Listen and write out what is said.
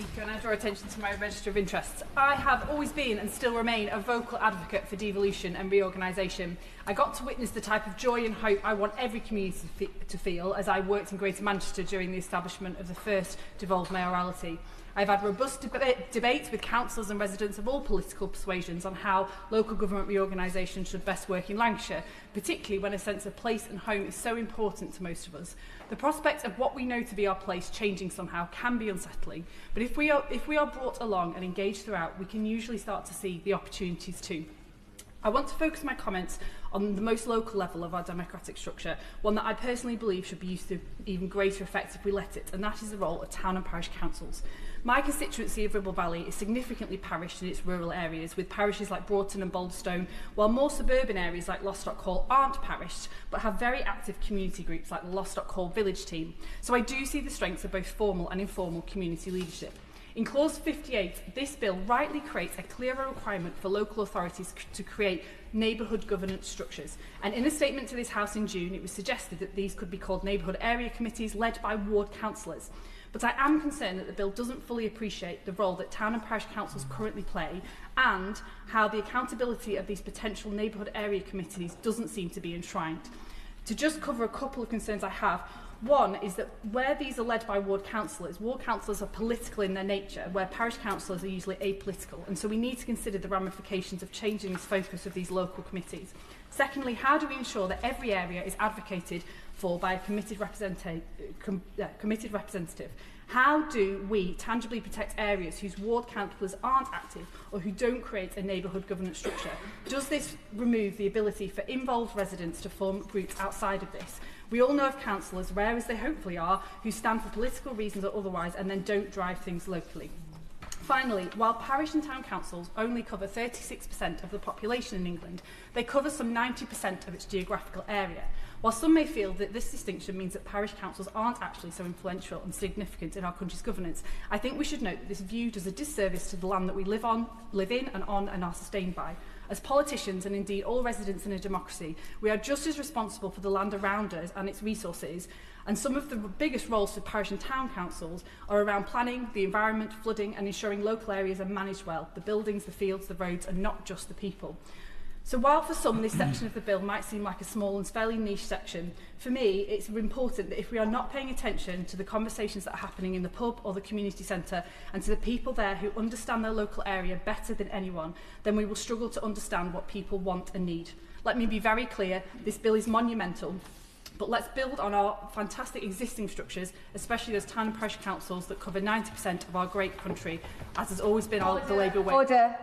speaker and I draw attention to my register of interests. I have always been and still remain a vocal advocate for devolution and reorganisation. I got to witness the type of joy and hope I want every community to feel as I worked in Greater Manchester during the establishment of the first devolved mayoralty. I've had robust debates with councillors and residents of all political persuasions on how local government reorganisation should best work in Lancashire, particularly when a sense of place and home is so important to most of us. The prospect of what we know to be our place changing somehow can be unsettling, but if we are brought along and engaged throughout, we can usually start to see the opportunities too. I want to focus my comments on the most local level of our democratic structure, one that I personally believe should be used to even greater effect if we let it, and that is the role of town and parish councils. My constituency of Ribble Valley is significantly parished in its rural areas, with parishes like Broughton and Boulderstone, while more suburban areas like Lostock Hall aren't parished, but have very active community groups like the Lostock Hall Village Team. So I do see the strengths of both formal and informal community leadership. In clause 58, this bill rightly creates a clearer requirement for local authorities to create neighbourhood governance structures. And in a statement to this House in June, it was suggested that these could be called neighbourhood area committees led by ward councillors. But I am concerned that the bill doesn't fully appreciate the role that town and parish councils currently play and how the accountability of these potential neighbourhood area committees doesn't seem to be enshrined. To just cover a couple of concerns I have, one is that where these are led by ward councillors are political in their nature, where parish councillors are usually apolitical, and so we need to consider the ramifications of changing this focus of these local committees. Secondly, how do we ensure that every area is advocated for by a committed representative? How do we tangibly protect areas whose ward councillors aren't active or who don't create a neighbourhood governance structure? Does this remove the ability for involved residents to form groups outside of this? We all know of councillors, rare as they hopefully are, who stand for political reasons or otherwise and then don't drive things locally. Finally, while parish and town councils only cover 36% of the population in England, they cover some 90% of its geographical area. While some may feel that this distinction means that parish councils aren't actually so influential and significant in our country's governance, I think we should note that this view does a disservice to the land that we live in and on and are sustained by. As politicians, and indeed all residents in a democracy, we are just as responsible for the land around us and its resources, and some of the biggest roles for parish and town councils are around planning, the environment, flooding, and ensuring local areas are managed well, the buildings, the fields, the roads, and not just the people. So while for some this section of the bill might seem like a small and fairly niche section, for me it's important that if we are not paying attention to the conversations that are happening in the pub or the community centre and to the people there who understand their local area better than anyone, then we will struggle to understand what people want and need. Let me be very clear, this bill is monumental, but let's build on our fantastic existing structures, especially those town and parish councils that cover 90% of our great country, as has always been the Labour way. Order.